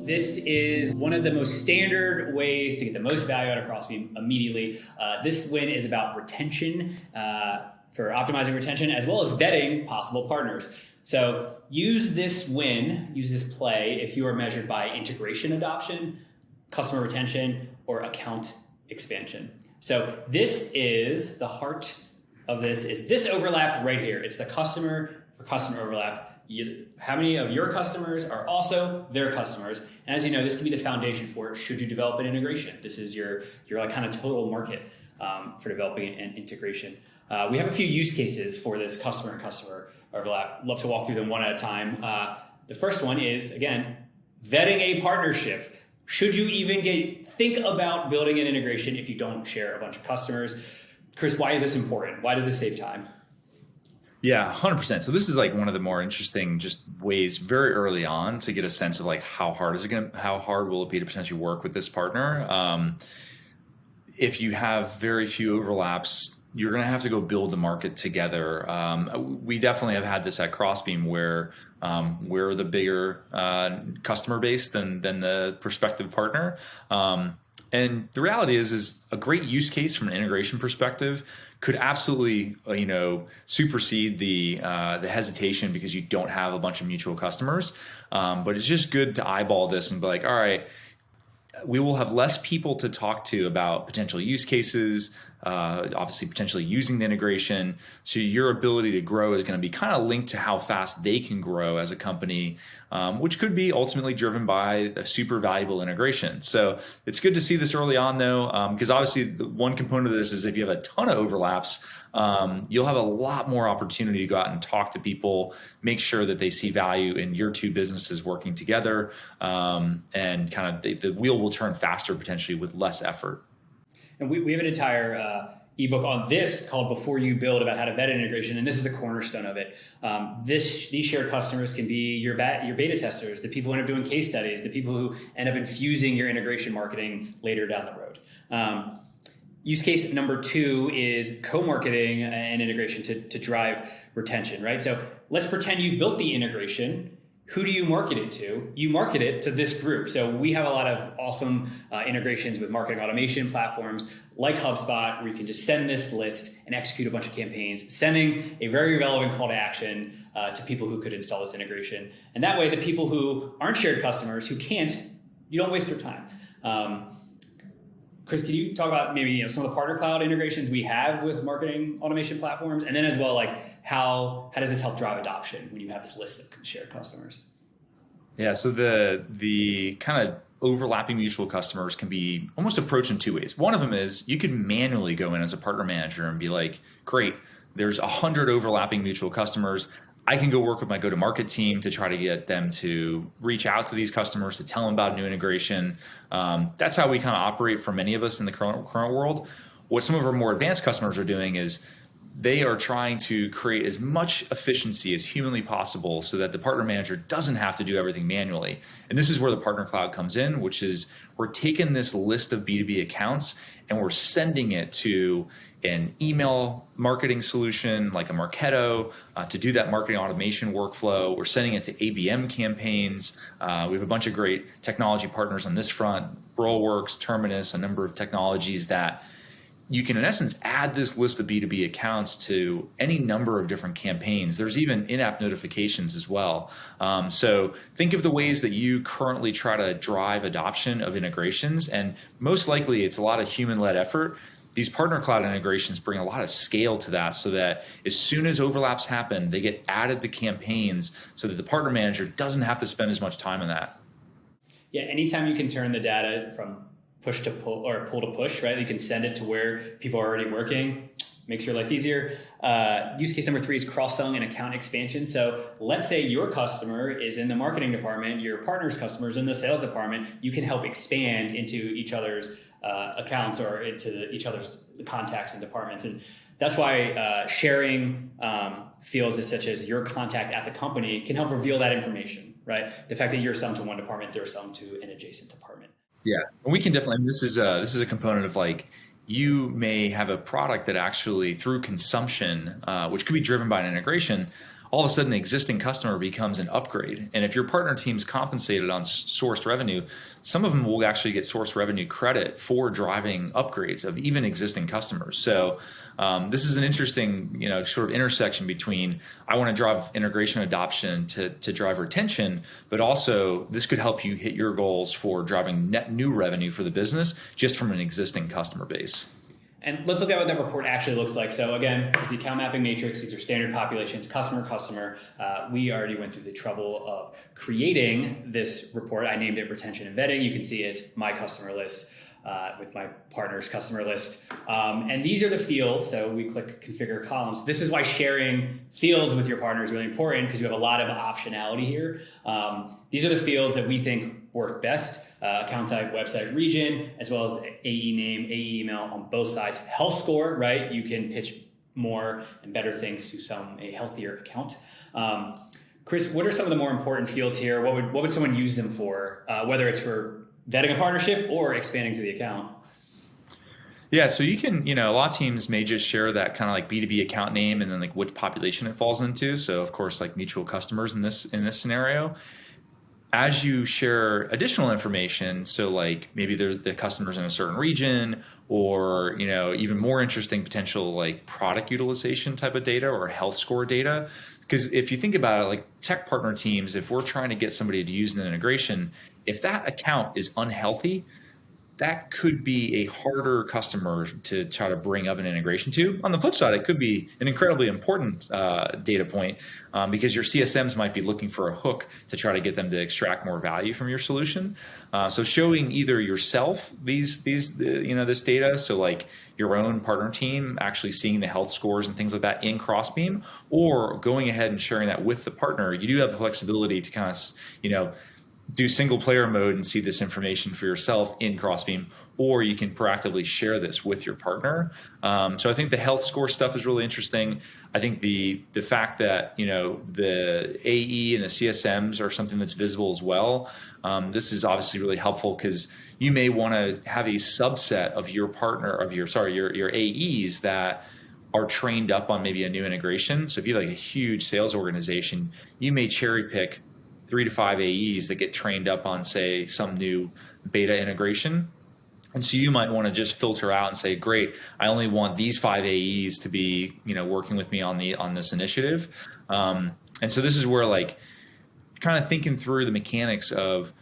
This is one of the most standard ways to get the most value out of Crossbeam immediately. This win is about retention, for optimizing retention, as well as vetting possible partners. So use this play if you are measured by integration adoption, customer retention, or account expansion. So this is the heart of this overlap right here. It's the customer for customer overlap. How many of your customers are also their customers? And as you know, this can be the foundation for it should you develop an integration. This is your like kind of total market for developing an integration. We have a few use cases for this customer and customer overlap. Love to walk through them one at a time. The first one is, again, vetting a partnership. Should you even think about building an integration if you don't share a bunch of customers? Chris, why is this important? Why does this save time? Yeah, 100%. So this is like one of the more interesting just ways very early on to get a sense of like how hard will it be to potentially work with this partner? If you have very few overlaps, you're going to have to go build the market together. We definitely have had this at Crossbeam where we're the bigger customer base than the prospective partner. And the reality is a great use case from an integration perspective could absolutely, supersede the hesitation because you don't have a bunch of mutual customers. But it's just good to eyeball this and be like, all right, we will have less people to talk to about potential use cases, obviously potentially using the integration. So your ability to grow is going to be kind of linked to how fast they can grow as a company, which could be ultimately driven by a super valuable integration. So it's good to see this early on though, because obviously the one component of this is if you have a ton of overlaps, you'll have a lot more opportunity to go out and talk to people, make sure that they see value in your two businesses working together, and kind of the wheel will turn faster potentially with less effort. And we have an entire ebook on this called Before You Build about how to vet integration, and this is the cornerstone of it. These shared customers can be your beta testers, the people who end up doing case studies, the people who end up infusing your integration marketing later down the road. Use case number 2 is co-marketing and integration to drive retention, right? So let's pretend you built the integration. Who do you market it to? You market it to this group. So we have a lot of awesome integrations with marketing automation platforms like HubSpot, where you can just send this list and execute a bunch of campaigns, sending a very relevant call to action to people who could install this integration. And that way, the people who aren't shared customers, who can't, you don't waste their time. Chris, can you talk about maybe some of the partner cloud integrations we have with marketing automation platforms, and then as well, like how does this help drive adoption when you have this list of shared customers? Yeah, so the kind of overlapping mutual customers can be almost approached in 2 ways. One of them is you could manually go in as a partner manager and be like, great, there's 100 overlapping mutual customers. I can go work with my go-to-market team to try to get them to reach out to these customers, to tell them about a new integration. That's how we kind of operate for many of us in the current world. What some of our more advanced customers are doing is they are trying to create as much efficiency as humanly possible so that the partner manager doesn't have to do everything manually. And this is where the partner cloud comes in, which is we're taking this list of B2B accounts and we're sending it to an email marketing solution like a Marketo to do that marketing automation workflow. We're sending it to ABM campaigns. We have a bunch of great technology partners on this front, Rollworks, Terminus, a number of technologies that you can, in essence, add this list of B2B accounts to any number of different campaigns. There's even in-app notifications as well. So think of the ways that you currently try to drive adoption of integrations, and most likely it's a lot of human-led effort. These partner cloud integrations bring a lot of scale to that so that as soon as overlaps happen, they get added to campaigns so that the partner manager doesn't have to spend as much time on that. Yeah, anytime you can turn the data from push to pull or pull to push, right? You can send it to where people are already working, makes your life easier. Use case number 3 is cross-selling and account expansion. So let's say your customer is in the marketing department, your partner's customer is in the sales department. You can help expand into each other's accounts or into each other's contacts and departments. And that's why sharing fields such as your contact at the company can help reveal that information, right? The fact that you're selling to one department, they're selling to an adjacent department. Yeah, and we can definitely. This is a component of like you may have a product that actually through consumption, which could be driven by an integration, all of a sudden an existing customer becomes an upgrade. And if your partner team's compensated on sourced revenue, some of them will actually get sourced revenue credit for driving upgrades of even existing customers. So this is an interesting, sort of intersection between I want to drive integration adoption to drive retention, but also this could help you hit your goals for driving net new revenue for the business just from an existing customer base. And let's look at what that report actually looks like. So again, it's the account mapping matrix. These are standard populations, customer. We already went through the trouble of creating this report. I named it retention and vetting. You can see it's my customer list with my partner's customer list. And these are the fields. So we click configure columns. This is why sharing fields with your partner is really important, because you have a lot of optionality here. These are the fields that we think work best. Account type, website, region, as well as AE name, AE email on both sides. Health score, right? You can pitch more and better things to a healthier account. Chris, what are some of the more important fields here? What would someone use them for, whether it's for vetting a partnership or expanding to the account? Yeah, so you can, a lot of teams may just share that kind of like B2B account name and then like which population it falls into. So of course, like mutual customers in this scenario. As you share additional information, so like maybe they're the customers in a certain region, or even more interesting potential like product utilization type of data or health score data. Because if you think about it, like tech partner teams, if we're trying to get somebody to use an integration, if that account is unhealthy, that could be a harder customer to try to bring up an integration to. On the flip side, it could be an incredibly important data point because your CSMs might be looking for a hook to try to get them to extract more value from your solution. So showing either yourself this data, so like your own partner team actually seeing the health scores and things like that in Crossbeam, or going ahead and sharing that with the partner, you do have the flexibility to kind of, do single player mode and see this information for yourself in Crossbeam, or you can proactively share this with your partner. So I think the health score stuff is really interesting. I think the fact that, the AE and the CSMs are something that's visible as well. This is obviously really helpful because you may want to have a subset of your your AEs that are trained up on maybe a new integration. So if you have like a huge sales organization, you may cherry pick 3 to 5 AEs that get trained up on, say, some new beta integration. And so you might want to just filter out and say, great, I only want these 5 AEs to be, working with me on this initiative. And so this is where like kind of thinking through the mechanics of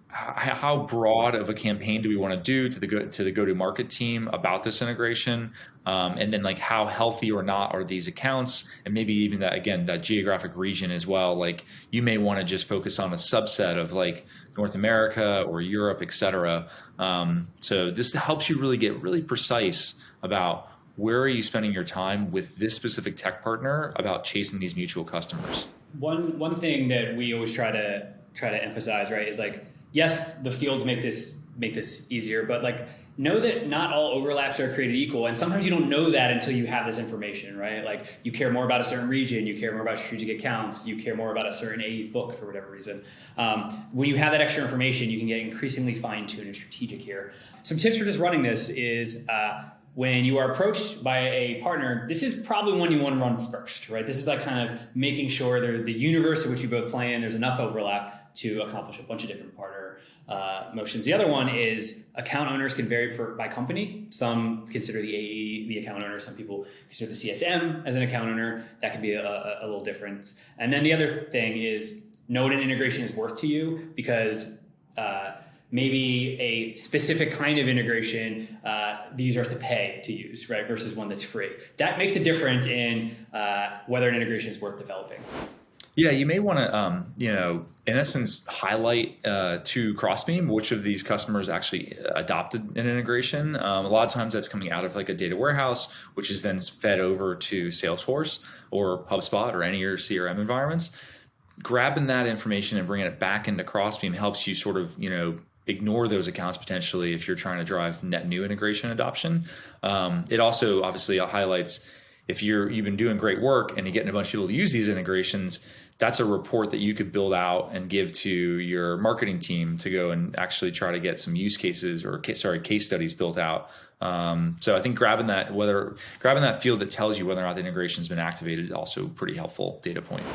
how broad of a campaign do we want to do to the go-to-market team about this integration, and then like how healthy or not are these accounts, and maybe even that geographic region as well. Like you may want to just focus on a subset of like North America or Europe, et cetera. So this helps you really get really precise about where are you spending your time with this specific tech partner about chasing these mutual customers. One thing that we always try to emphasize, right, is like, yes, the fields make this easier, but like know that not all overlaps are created equal. And sometimes you don't know that until you have this information, right? Like you care more about a certain region, you care more about strategic accounts, you care more about a certain AE's book for whatever reason. When you have that extra information, you can get increasingly fine-tuned and strategic here. Some tips for just running this is when you are approached by a partner, this is probably one you want to run first, right? This is like kind of making sure the universe in which you both play in, there's enough overlap to accomplish a bunch of different partner motions. The other one is account owners can vary by company. Some consider the AE the account owner. Some people consider the CSM as an account owner. That can be a little different. And then the other thing is know what an integration is worth to you, because maybe a specific kind of integration the user has to pay to use, right, versus one that's free. That makes a difference in whether an integration is worth developing. Yeah, you may want to, in essence, highlight to Crossbeam which of these customers actually adopted an integration. A lot of times that's coming out of like a data warehouse, which is then fed over to Salesforce or HubSpot or any of your CRM environments. Grabbing that information and bringing it back into Crossbeam helps you sort of, ignore those accounts potentially if you're trying to drive net new integration adoption. It also obviously highlights if you've been doing great work and you're getting a bunch of people to use these integrations, that's a report that you could build out and give to your marketing team to go and actually try to get some use cases or case studies built out. So I think grabbing that field that tells you whether or not the integration has been activated is also a pretty helpful data point.